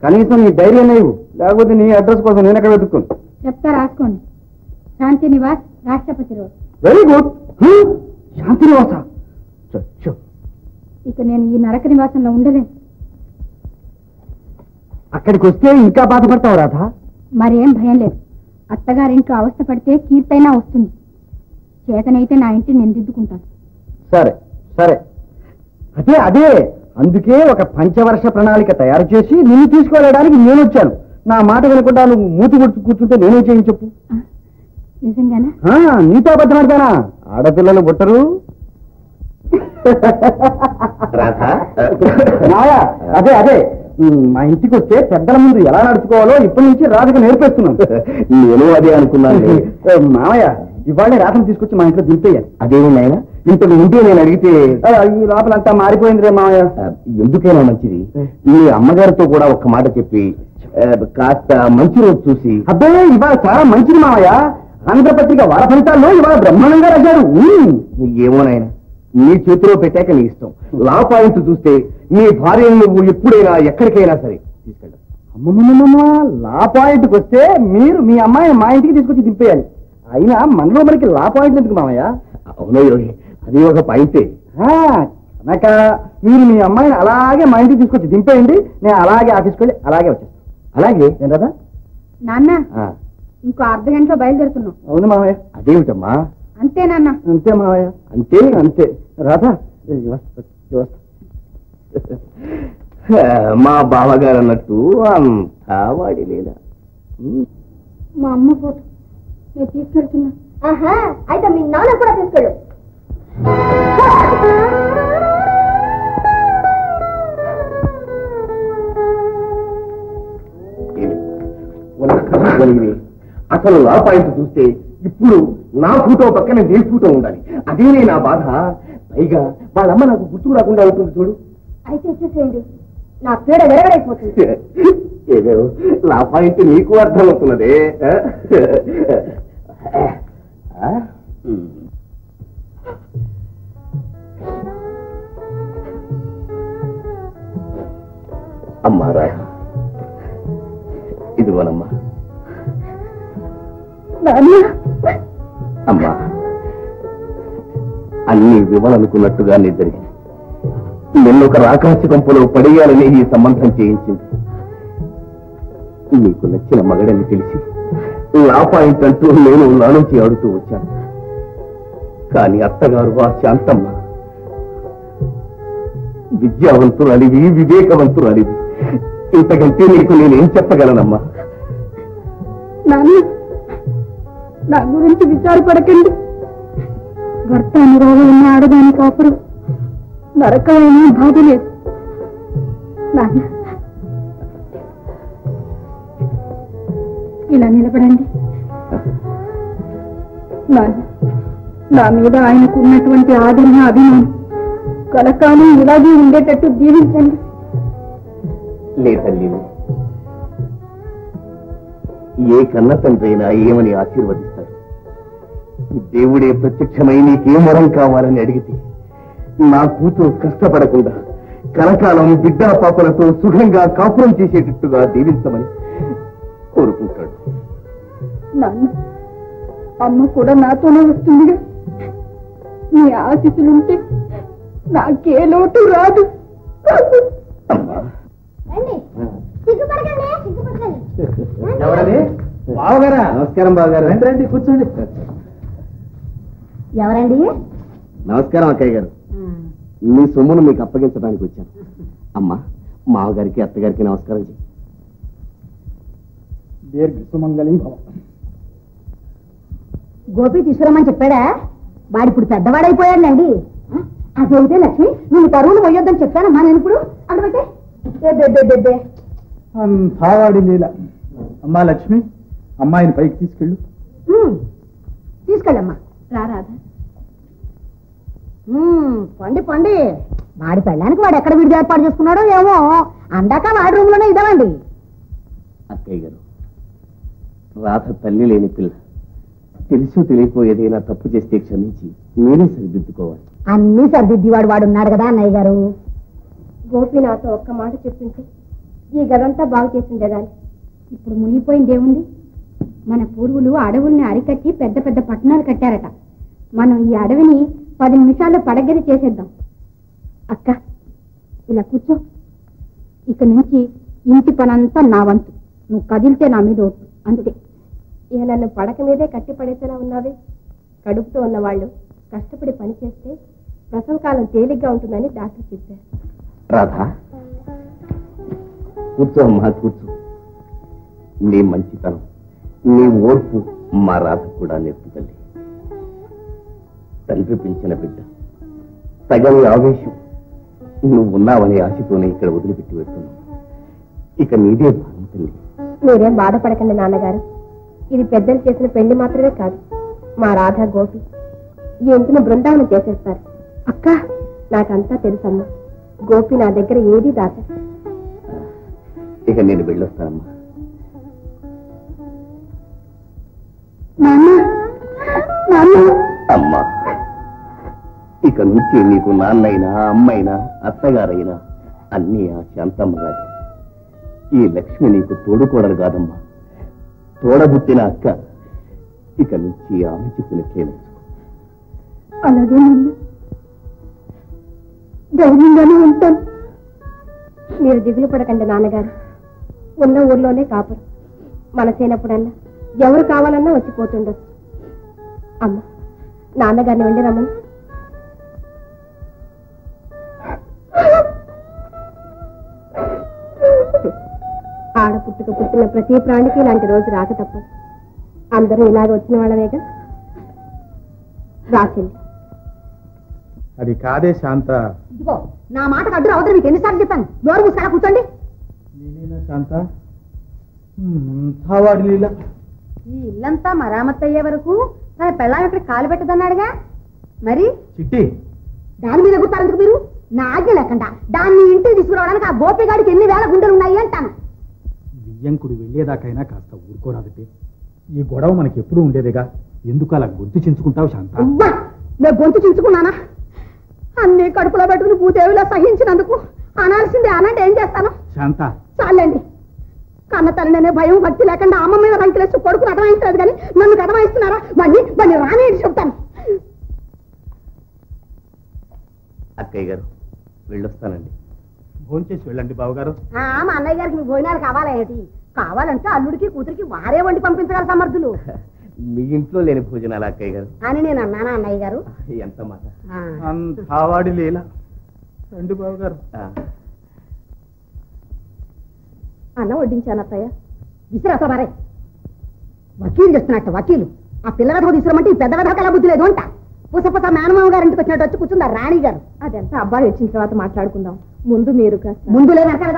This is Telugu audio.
కనీసం నీ ధైర్యం లేవు, లేకపోతే నీ అడ్రస్ కోసం నేను ఎక్కడ వెతుక్కోను. చెప్తా, రాసుకోండి. శాంతి నివాస్, రాష్ట్రపతి రోడ్. Very good. శాంతి నివాస. ఇక నేను ఈ నరక నివాసంలో ఉండలేను. అక్కడికి వస్తే ఇంకా బాధపడతావు రాధా? మరేం భయం లేదు. అత్తగారింట్లో అవస్థ పడితే కీర్తైనా వస్తుంది. చేతనైతే నా ఇంటిని నేను దిద్దుకుంటాను. సరే సరే, అదే అదే అందుకే ఒక పంచవర్ష ప్రణాళిక తయారు చేసి నిన్ను తీసుకువెళ్ళడానికి నేను వచ్చాను. నా మాట వినకుండా నువ్వు మూతి ముడుచు కూర్చుంటే నేనే చేయని చెప్పు. నిజంగానా? నీతో అబద్ధమాడతానా? ఆడపిల్లలు పుట్టరు. అదే అదే మా ఇంటికి వస్తే పెద్దల ముందు ఎలా నడుచుకోవాలో ఇప్పటి నుంచి రాధకు నేర్పేస్తున్నాను. నేను అదే అనుకున్నాను. మామయ్య, ఇవాళే రాధను తీసుకొచ్చి మా ఇంట్లో దింపేయాలి. అదేమి నాయన, ఇంతకు ముందే నేను అడిగితే ఈ లోపలంతా మారిపోయింది రే మామయ్య. ఎందుకైనా మంచిది మీ అమ్మగారితో కూడా ఒక్క మాట చెప్పి కాస్త మంచి రోజు చూసి. అబ్బే, ఇవాళ చాలా మంచిది మామయ్య. ఆంధ్రపత్రిక వార ఫలితాల్లో ఇవాళ బ్రహ్మాండంగా రాశారు. ఏమోనాయన, నీ చేతిలో పెట్టాక నీ ఇష్టం. లా పాయింట్ చూస్తే నీ భార్యను నువ్వు ఎప్పుడైనా ఎక్కడికైనా సరే తీసుకెళ్ళాలి. అమ్మమ్మ, లా పాయింట్కి వస్తే మీరు మీ అమ్మాయిని మా ఇంటికి తీసుకొచ్చి దింపేయాలి. అయినా మనలో మనకి లా పాయింట్ ఎందుకు మామయ్య? అవునో అది ఒక పాయింటే. కనుక మీరు మీ అమ్మాయిని అలాగే మా ఇంటికి తీసుకొచ్చి దింపేయండి. నేను అలాగే ఆఫీస్కి వెళ్ళి అలాగే వచ్చేస్తాను. అలాగే ఏం కదా నాన్న? ఇంకో అర్ధ గంటలో బయలుదేరుతున్నాం. అవును మామయ్య. అదేమిటమ్మా? అంతే నాన్న. అంతే మామయ్య, అంతే అంతే. రాధా, మా బావగారు అన్నట్టు అంతా వాడి లేదా. మా అమ్మ ఫోటో నేను తీసుకెళ్తున్నా. అయితే మీ నాన్న కూడా తీసుకెళ్ళు. అసలు లా పాయింట్ చూస్తే ఇప్పుడు నా ఫోటో పక్కన నీ ఫోటో ఉండాలి. అదేనే నా బాధ. పైగా వాళ్ళమ్మ నాకు గుర్తుకు రాకుండా అవుతుంది చూడు. అయితే వచ్చేసేయండి, నా పీడ విరగడైపోతుంది. ఏమేమో లా పాయింట్ నీకు అర్థమవుతున్నదే. అమ్మా రా, ఇదిగోనమ్మా. అమ్మా, అన్ని వివరనుకున్నట్టుగానే జరిగింది. నిన్నొక రాకాసి కొంపలో పడేయాలని ఈ సంబంధం చేయించింది. నీకు నచ్చిన మగడని తెలిసి లా పాయింట్ అంటూ నేను నానుంచి ఆడుతూ వచ్చాను. కానీ అత్తగారు ఆ శాంతమ్మ విద్యావంతురాలివి, వివేకవంతురాలివి. ఇంతకంటే నీకు నేనేం చెప్పగలనమ్మా? నా గురించి విచారపడకండి. భర్త అనురాగం ఉన్న ఆడదాని కాపురం నరకమైన బాధ లేదు. ఇలా నిలబడండి. నా మీద ఆయనకు ఉన్నటువంటి ఆదరణ, అభిమానం కలకాలం ఇలాగే ఉండేటట్టు దీవించండి. లేదల్లి, ఏ కన్న తండ్రి అయినా ఏమని ఆశీర్వదిస్తారు? దేవుడే ప్రత్యక్షమై నీకేం వరం కావాలని అడిగితే నా కూతురు కష్టపడకుండా కలకాలం బిడ్డా పాపలతో సుఖంగా కాపురం చేసేటట్టుగా దీవించమని కోరుకుంటాడు. నాన్న, అమ్మ కూడా నాతోనే వస్తుందిగా. నీ ఆశీస్సులుంటే నాకే లోటు రాదు. ఎవరది? బావగారా? నమస్కారం బావగారు. రండి కూర్చోండి. ఎవరండి? నమస్కారం అక్కయ్య గారు. మీ సొమ్మును మీకు అప్పగించడానికి వచ్చాను. అమ్మా, మావగారికి అత్తగారికి నమస్కారం చేయి. దీర్ఘ సుమంగళి భవ. గోపి తీసుకురమ్మని చెప్పాడా? వాడిప్పుడు పెద్దవాడైపోయాడండి. అదైతే లక్ష్మి, నేను తరువులు మొయ్యొద్దని చెప్పానమ్మా. నేను ఇప్పుడు అక్కడైతే వాడి లీల. అమ్మా లక్ష్మి, అమ్మాయిని పైకి తీసుకెళ్ళు. తీసుకెళ్ళమ్మా. రారాధ, పండి పండి. వాడి పెళ్ళానికి వాడు ఎక్కడ విడిది ఏర్పాటు చేసుకున్నాడో ఏమో. అందాక వాడి రూమ్ లోనే ఇదామండి. అక్కయ్య గారు, రాధ తల్లి లేని పిల్ల. తెలుసు తెలియకో ఏదైనా తప్పు చేస్తే క్షమించి నేనే సరిదిద్దుకోవాలి. అన్నీ సరిదిద్ది వాడు ఉన్నాడు కదా అన్నయ్య గారు. గోపి నాతో ఒక్క మాట చెప్పింటే ఈ గదంతా బాగు చేసిండేదాన్ని. ఇప్పుడు మునిగిపోయింది ఏముంది? మన పూర్వులు అడవుల్ని అరికట్టి పెద్ద పెద్ద పట్టణాలు కట్టారట. మనం ఈ అడవిని 10 నిమిషాల్లో పడగది చేసేద్దాం. అక్క, ఇలా కూర్చో. ఇక నుంచి ఇంటి పనంతా నా వంతు. నువ్వు కదిలితే నా మీద ఒట్టు, అంతే. ఇక నన్ను పడక మీదే కట్టి పడేసేలా ఉన్నావే. కడుపుతో ఉన్నవాళ్ళు కష్టపడి పని చేస్తే ప్రసవకాలం తేలిగ్గా ఉంటుందని డాక్టర్ చెప్పారు. రాధా, కూర్చో అమ్మా, కూర్చో. నీ మంచితనం, నీ ఓర్పు మా రాధ కూడా నేర్పుతుంది. తండ్రి పెంచిన బిడ్డ, సగం ఆవేశం, నువ్వు ఉన్నావనే ఆశతోనే ఇక్కడ వదిలిపెట్టి వెళ్తున్నావు. ఇక నీదే భారం తల్లి. మీరేం బాధపడకండి నాన్నగారు. ఇది పెద్దలు చేసిన పెళ్లి మాత్రమే కాదు, మా రాధ గోపి ఈ ఇంటిని బృందావనం చేసేస్తారు. అక్క, నాకంతా తెలుసమ్మా. గోపి నా దగ్గర ఏదీ దాట. ఇక నేను వెళ్ళొస్తానమ్మా. అమ్మా, ఇక నుంచి నీకు నాన్నైనా అమ్మైనా అత్తగారైనా అన్నీ ఆ శాంతమ్మ గారి. ఈ లక్ష్మి నీకు తోడుకోడలు కాదమ్మా, తోడబుట్టిన అక్క. ఇక నుంచి ఆమె చెప్పినట్లే నడుచుకో. అలాగే నాన్న, ధైర్యంగానే ఉంటాను. మీరు దిగులు పడకండి నాన్నగారు. ఉన్న ఊర్లోనే కాపురం. మనసైనప్పుడల్లా ఎవరు కావాలన్నా వచ్చిపోతుండొచ్చు. అమ్మ, నాన్నగారిని వెళ్ళి రమ్మని. ఆడపుట్టుక పుట్టిన ప్రతి ప్రాణికి ఇలాంటి రోజు రాక తప్పదు. అందరూ ఇలాగ వచ్చిన వాళ్ళవేగా. రాసింది అది కాదే శాంత. ఇదిగో, నా మాటకు అడ్డు రావద్దు. మీకు ఎన్నిసార్లు చెప్పాను? నోరు మూసుకురా, కూర్చోండి. నేనేనా శాంత? వాడి లీల. ఈ ఇల్లంతా మరామత్తు అయ్యే వరకు తన పెళ్ళాం ఇక్కడ కాలు పెట్టదన్నాడుగా. మరి చిట్టి, దాని మీద గుర్తారెందుకు మీరు? నా ఆజ్ఞ లేకుండా దాన్ని ఇంటికి తీసుకురావడానికి ఆ గోపిగాడికి ఎన్ని వేల గుండెలు ఉన్నాయి అంటాను. బియ్యంకుడు వెళ్ళేదాకైనా కాస్త ఊరుకోరాదటే. ఈ గొడవ మనకి ఎప్పుడు ఉండేదేగా. ఎందుకు అలా గొంతు చించుకుంటావు శాంత? అవ్వా, నేను గొంతు చించుకున్నానా? అన్ని కడుపులో పెట్టుకుని భూదేవిలా సహించినందుకు అనాల్సిందే. అనంటే ఏం చేస్తాను? శాంత, చాలండి. కన్న తల్లినే భయం భక్తి లేకుండా అమ్మ మీద రంకిలేసి కొడుకుని అటమాయిస్తలేదు కానీ నన్ను అటమాయిస్తున్నారా? మళ్ళీ రానేది చెప్తాను. అక్కయ్య గారు, వెళ్ళొస్తానండి. భోంచేసి వెళ్ళండి బావగారు. మా అన్నయ్య గారికి మీ భోజనాలు కావాలా ఏంటి? కావాలంటే అల్లుడికి కూతురికి వారే వండి పంపించగల సమర్థులు. మీ ఇంట్లో లేని భోజనాలు అక్కయ్య గారు అని నేను అన్నానా అన్నయ్య గారు? ఎంత మాట. వాడి లీల. రండి బావగారు. అన్న వడ్డించాను అత్తయ్య. విసిరాతో మరే వకీలు చేస్తున్నట్టు వకీలు. ఆ పిల్లగతో తీసుకురమంటే ఈ పెద్ద కథ బుద్ధి లేదు అంట. పూసపూస మేనమామ గారు ఇంటికి వచ్చినట్టు వచ్చి కూర్చుందా రాణి గారు. అదంతా అబ్బాయి వచ్చిన తర్వాత మాట్లాడుకుందాం. ముందు మీరు ముందు లేదు అక్కడ